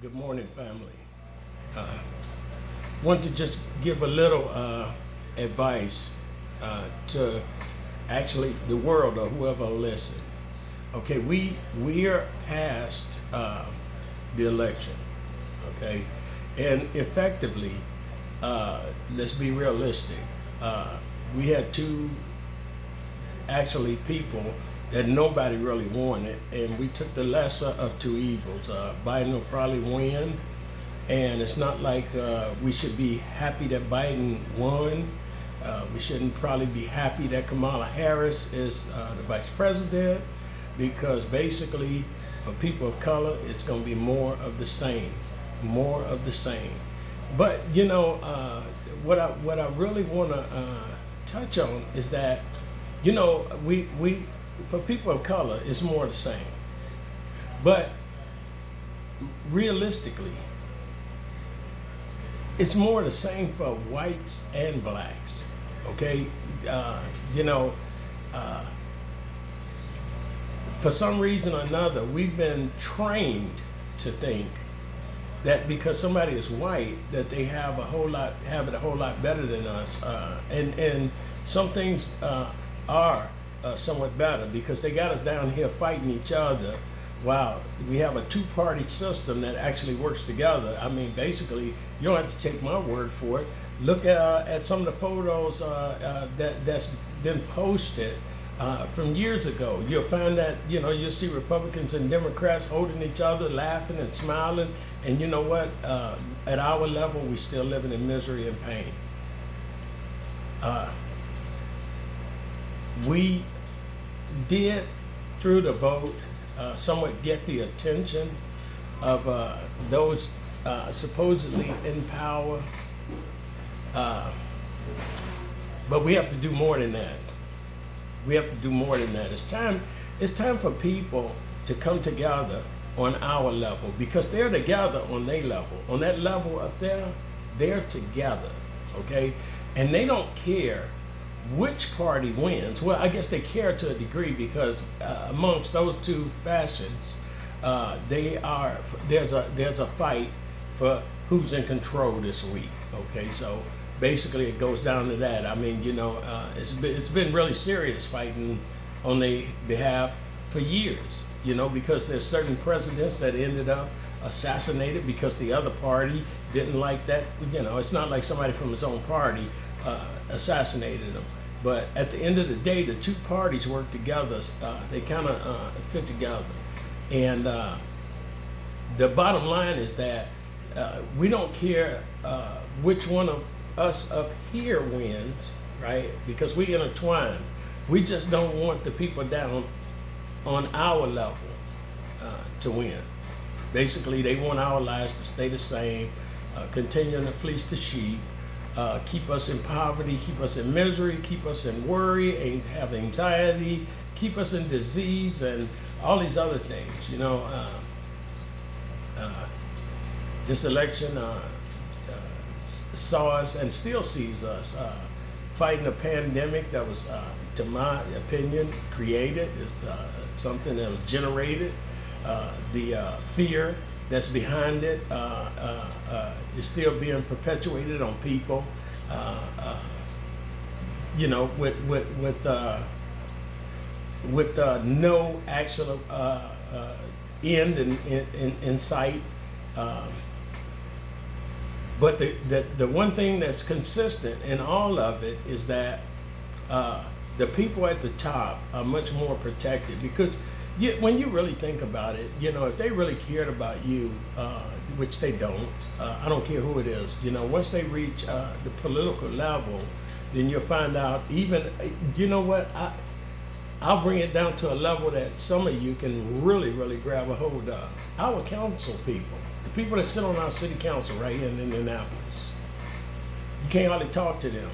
Good morning, family. Uh, Want to just give a little advice to actually the world or whoever listen. Okay, we are past the election. Okay, and effectively, let's be realistic. We had two actually people that nobody really wanted, and we took the lesser of two evils. Biden will probably win, and it's not like we should be happy that Biden won. We shouldn't probably be happy that Kamala Harris is the vice president, because basically, for people of color, it's going to be more of the same, more of the same. But what I really want to touch on is that we for people of color, it's more the same. But realistically, it's more the same for whites and blacks. Okay, uh, you know, uh, for some reason or another, we've been trained to think that because somebody is white, that they have it a whole lot better than us, and some things are somewhat better because they got us down here fighting each other. Wow, we have a two-party system that actually works together. I mean, basically, you don't have to take my word for it. Look at some of the photos that's been posted from years ago. You'll find that you'll see Republicans and Democrats holding each other, laughing and smiling. And you know what? At our level, we still living in misery and pain. We did, through the vote, somewhat get the attention of those supposedly in power. But we have to do more than that. We have to do more than that. It's time for people to come together on our level, because they're together on their level. On that level up there, they're together, okay? And they don't care which party wins. Well, I guess they care to a degree, because amongst those two factions, there's a fight for who's in control this week. Okay, so basically it goes down to that. I mean, it's been really serious fighting on their behalf for years. Because there's certain presidents that ended up assassinated because the other party didn't like that. It's not like somebody from his own party assassinated him. But at the end of the day, the two parties work together. They kind of fit together. And the bottom line is that we don't care which one of us up here wins, right? Because we intertwine. We just don't want the people down on our level to win. Basically, they want our lives to stay the same, continuing to fleece the sheep, keep us in poverty, keep us in misery, keep us in worry, and have anxiety, keep us in disease, and all these other things. This election saw us and still sees us fighting a pandemic that was, to my opinion, created. It's something that was generated. The fear that's behind it is still being perpetuated on people. With no actual end in sight. But the one thing that's consistent in all of it is that the people at the top are much more protected, because when you really think about it, if they really cared about you, which they don't, I don't care who it is, once they reach the political level, then you'll find out even, I'll bring it down to a level that some of you can really, really grab a hold of. Our council people, the people that sit on our city council right here in Indianapolis, you can't hardly talk to them.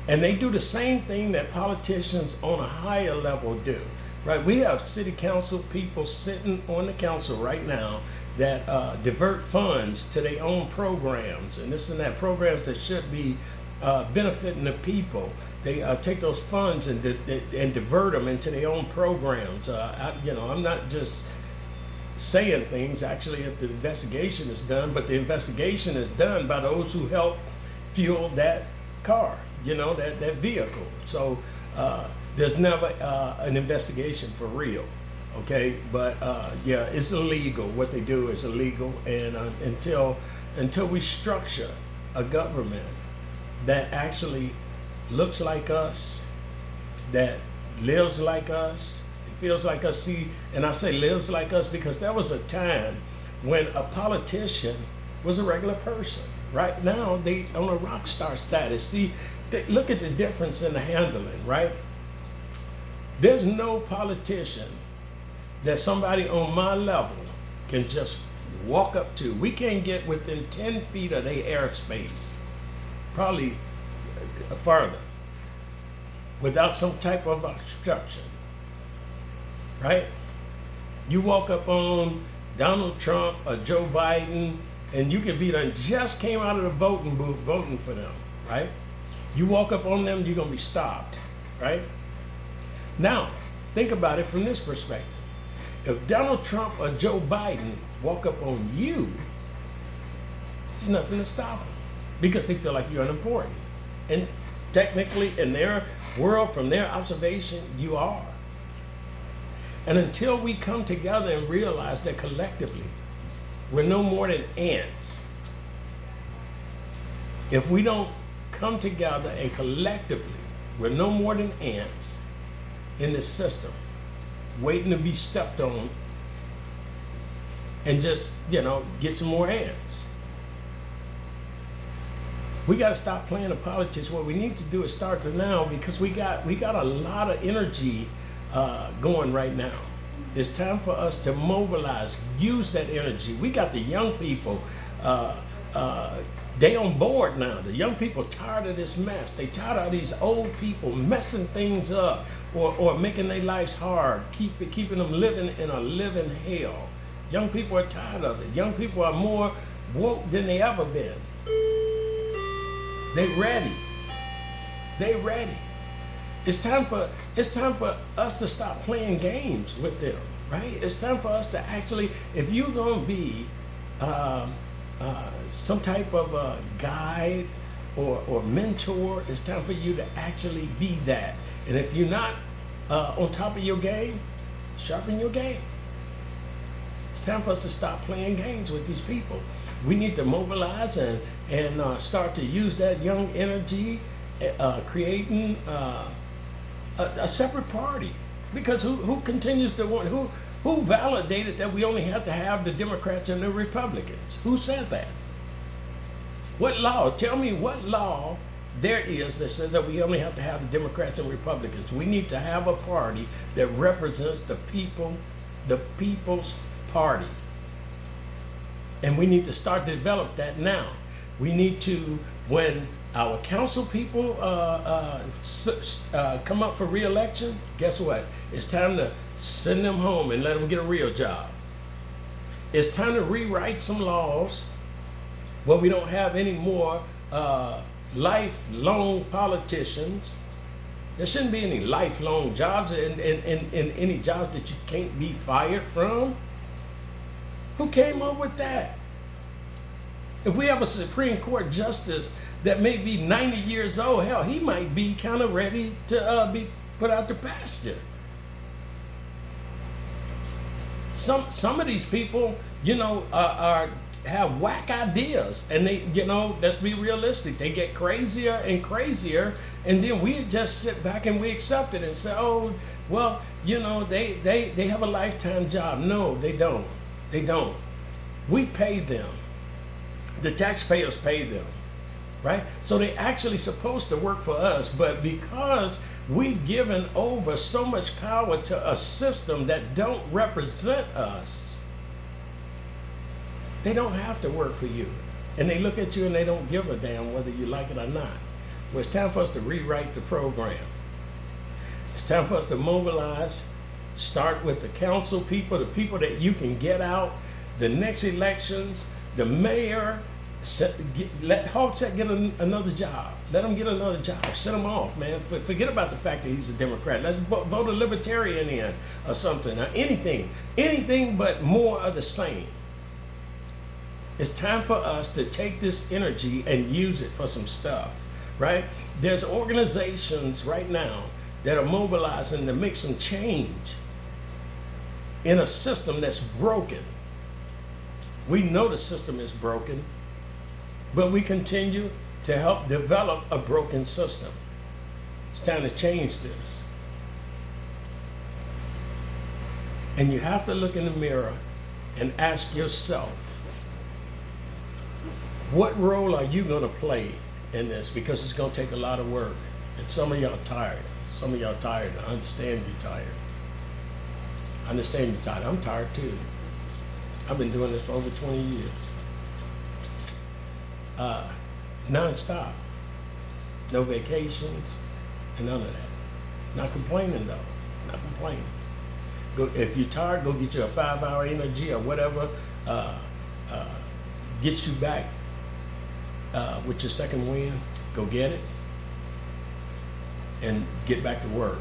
And they do the same thing that politicians on a higher level do. Right, we have city council people sitting on the council right now that divert funds to their own programs and this and that, programs that should be benefiting the people. They take those funds and divert them into their own programs. I'm not just saying things. Actually, if the investigation is done, but the investigation is done by those who helped fuel that car, that vehicle. So there's never an investigation for real. Okay, but yeah, it's illegal. What they do is illegal, and until we structure a government that actually looks like us, that lives like us, feels like us. See, and I say lives like us because there was a time when a politician was a regular person. Right now, they on a rock star status. See, look at the difference in the handling, right? There's no politician that somebody on my level can just walk up to. We can't get within 10 feet of their airspace, probably further, without some type of obstruction, right? You walk up on Donald Trump or Joe Biden, and you could be done, just came out of the voting booth voting for them, right? You walk up on them, you're gonna be stopped, right? Now, think about it from this perspective. If Donald Trump or Joe Biden walk up on you, there's nothing to stop them because they feel like you're unimportant. And technically, in their world, from their observation, you are. And until we come together and realize that collectively, we're no more than ants. If we don't come together and collectively, we're no more than ants in this system, waiting to be stepped on and just, get some more ants. We got to stop playing the politics. What we need to do is start to now, because we got a lot of energy going right now. It's time for us to mobilize, use that energy. We got the young people, they on board now. The young people tired of this mess. They tired of these old people messing things up or making their lives hard, keeping them living in a living hell. Young people are tired of it. Young people are more woke than they ever been. They ready. They ready. It's time for us to stop playing games with them, right? It's time for us to actually, if you're gonna be some type of guide or mentor, it's time for you to actually be that. And if you're not on top of your game, sharpen your game. It's time for us to stop playing games with these people. We need to mobilize and start to use that young energy, creating a separate party. Because who continues to want, who validated that we only have to have the Democrats and the Republicans? Who said that? What law? Tell me what law there is that says that we only have to have the Democrats and Republicans. We need to have a party that represents the people, the people's party. And we need to start to develop that now. We need to, when our council people come up for re-election, guess what? It's time to send them home and let them get a real job. It's time to rewrite some laws where we don't have any more lifelong politicians. There shouldn't be any lifelong jobs and any jobs that you can't be fired from. Who came up with that? If we have a Supreme Court justice that may be 90 years old, hell, he might be kind of ready to be put out to pasture. Some of these people, have whack ideas, and they, let's be realistic, they get crazier and crazier, and then we just sit back and we accept it and say, oh, well, they have a lifetime job. No, they don't. They don't. We pay them. The taxpayers pay them, right? So they're actually supposed to work for us, but because we've given over so much power to a system that don't represent us, they don't have to work for you. And they look at you and they don't give a damn whether you like it or not. Well, it's time for us to rewrite the program. It's time for us to mobilize, start with the council people, the people that you can get out, the next elections, the mayor, Let Hogsett get another job. Let him get another job. Send him off, man. Forget about the fact that he's a Democrat. Let's vote a Libertarian in or something, or anything but more of the same. It's time for us to take this energy and use it for some stuff, right? There's organizations right now that are mobilizing to make some change in a system that's broken. We know the system is broken, but we continue to help develop a broken system. It's time to change this. And you have to look in the mirror and ask yourself, what role are you going to play in this? Because it's going to take a lot of work. And some of y'all tired. Some of y'all tired. I understand you're tired. I understand you're tired. I'm tired too. I've been doing this for over 20 years. Non-stop. No vacations and none of that. Not complaining though. Not complaining. Go, if you're tired, go get you a 5-hour energy or whatever. Gets you back with your second wind. Go get it and get back to work.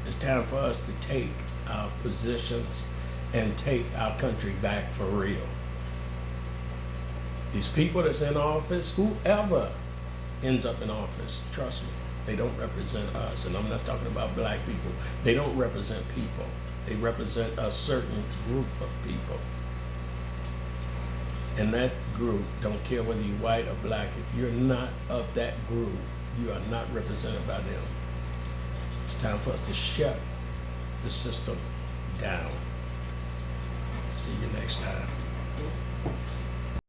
It's time for us to take our positions and take our country back for real. These people that's in office, whoever ends up in office, trust me, they don't represent us. And I'm not talking about black people. They don't represent people. They represent a certain group of people. And that group, don't care whether you're white or black, if you're not of that group, you are not represented by them. It's time for us to shut the system down. See you next time.